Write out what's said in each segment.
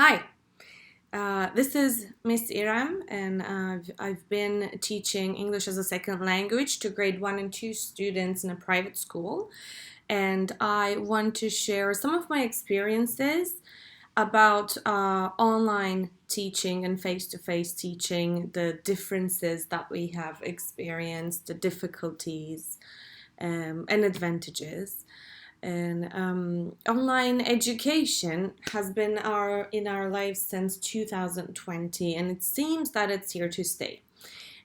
Hi, this is Miss İrem, and I've been teaching English as a second language to grade 1 and 2 students in a private school. And I want to share some of my experiences about online teaching and face-to-face teaching, the differences that we have experienced, the difficulties and advantages. And online education has been in our lives since 2020, and it seems that it's here to stay.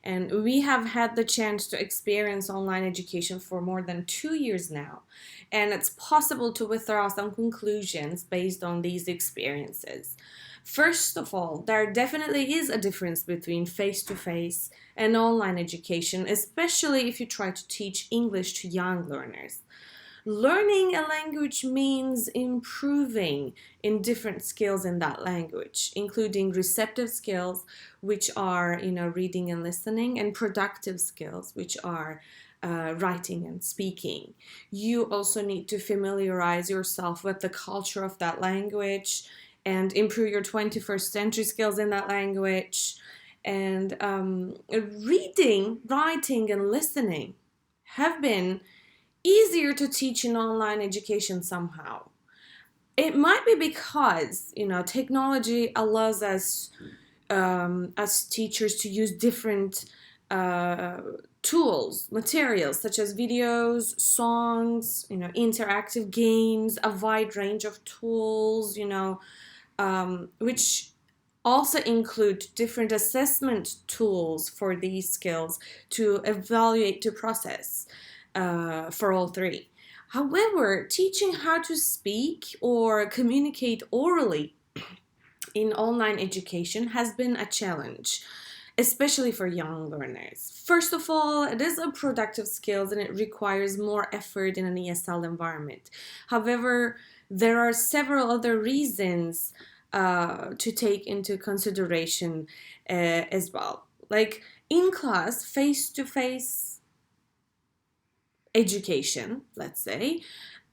And we have had the chance to experience online education for more than 2 years now. And it's possible to withdraw some conclusions based on these experiences. First of all, there definitely is a difference between face-to-face and online education, especially if you try to teach English to young learners. Learning a language means improving in different skills in that language, including receptive skills, which are, reading and listening, and productive skills, which are writing and speaking. You also need to familiarize yourself with the culture of that language and improve your 21st century skills in that language. And reading, writing, and listening have been easier to teach in online education somehow. It might be because, technology allows us as teachers to use different tools, materials such as videos, songs, interactive games, a wide range of tools, which also include different assessment tools for these skills to evaluate the process for all three. However, teaching how to speak or communicate orally in online education has been a challenge, especially for young learners. First of all, it is a productive skill and it requires more effort in an ESL environment. However, there are several other reasons to take into consideration as well. Like in class, face-to-face education, let's say,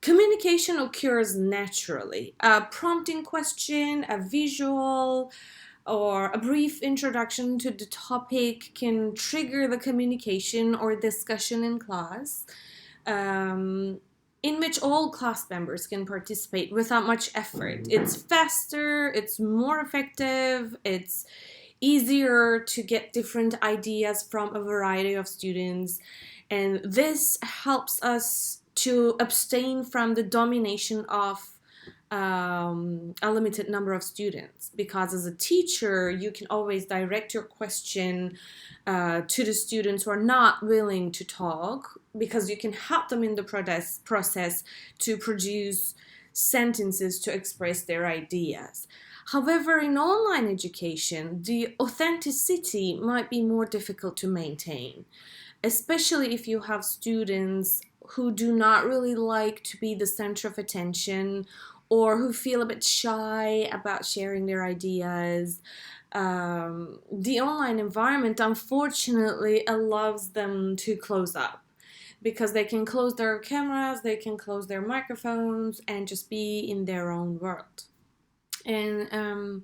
communication occurs naturally. A prompting question, a visual, or a brief introduction to the topic can trigger the communication or discussion in class, in which all class members can participate without much effort. It's faster, it's more effective, it's easier to get different ideas from a variety of students, and this helps us to abstain from the domination of a limited number of students, because as a teacher you can always direct your question to the students who are not willing to talk, because you can help them in the process to produce sentences to express their ideas. However, in online education, the authenticity might be more difficult to maintain, especially if you have students who do not really like to be the center of attention or who feel a bit shy about sharing their ideas. The online environment, unfortunately, allows them to close up, because they can close their cameras, they can close their microphones, and just be in their own world. And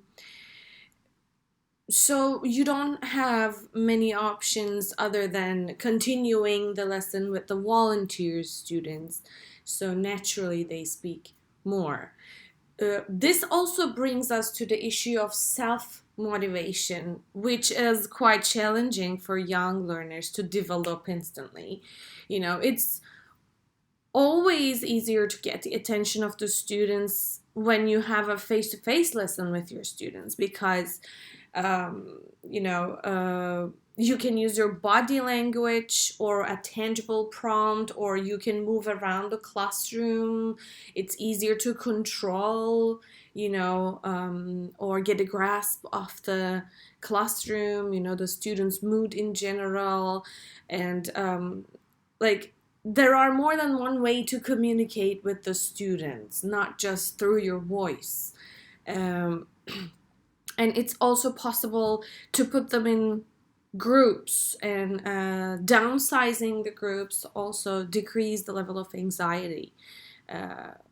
so you don't have many options other than continuing the lesson with the volunteer students. So naturally they speak more. This also brings us to the issue of self-motivation, which is quite challenging for young learners to develop instantly. It's always easier to get the attention of the students when you have a face-to-face lesson with your students, because you can use your body language or a tangible prompt, or you can move around the classroom. It's easier to control, or get a grasp of the classroom, the students' mood in general. And there are more than one way to communicate with the students, not just through your voice. And it's also possible to put them in groups, and downsizing the groups also decrease the level of anxiety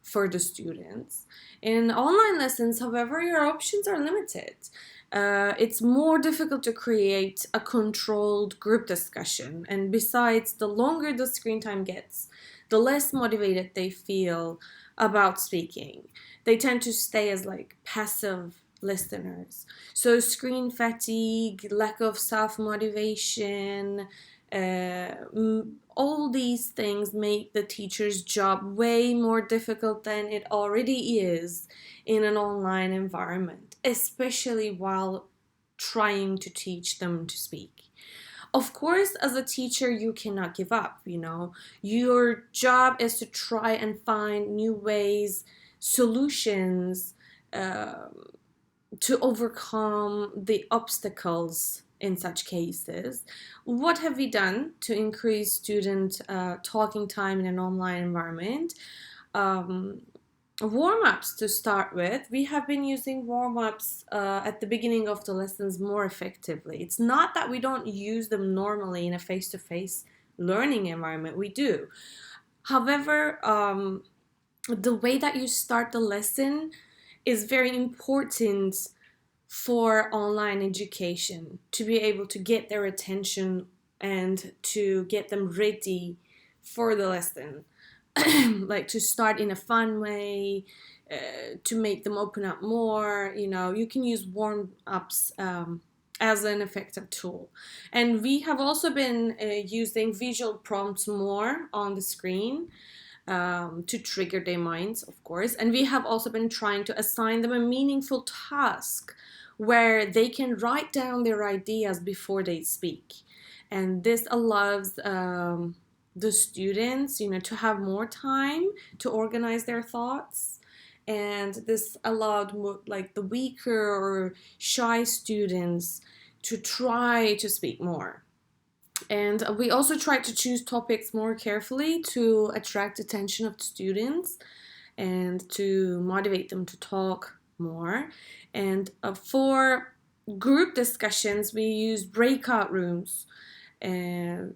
for the students. In online lessons, however, your options are limited. It's more difficult to create a controlled group discussion, and besides, the longer the screen time gets, the less motivated they feel about speaking. They tend to stay as like passive listeners. So screen fatigue, lack of self-motivation, all these things make the teacher's job way more difficult than it already is in an online environment, especially while trying to teach them to speak. Of course, as a teacher, you cannot give up, you know. Your job is to try and find new ways, solutions, to overcome the obstacles in such cases. What have we done to increase student talking time in an online environment? Warm-ups to start with. We have been using warm-ups at the beginning of the lessons more effectively. It's not that we don't use them normally in a face-to-face learning environment. We do. However, the way that you start the lesson is very important for online education, to be able to get their attention and to get them ready for the lesson. Like to start in a fun way, to make them open up more. You know, you can use warm-ups as an effective tool. And we have also been using visual prompts more on the screen to trigger their minds, of course. And we have also been trying to assign them a meaningful task where they can write down their ideas before they speak. And this allows the students, you know, to have more time to organize their thoughts. And this allowed like the weaker or shy students to try to speak more. And we also tried to choose topics more carefully to attract attention of the students and to motivate them to talk more. And for group discussions, we used breakout rooms and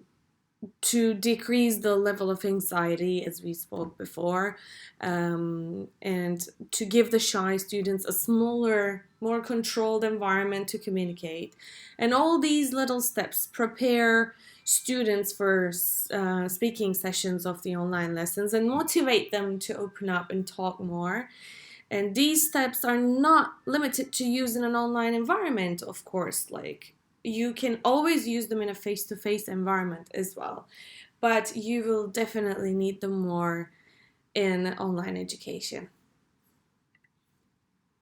to decrease the level of anxiety, as we spoke before, and to give the shy students a smaller, more controlled environment to communicate. And all these little steps prepare students for speaking sessions of the online lessons and motivate them to open up and talk more. And these steps are not limited to use in an online environment, of course. Like, you can always use them in a face-to-face environment as well, but you will definitely need them more in online education.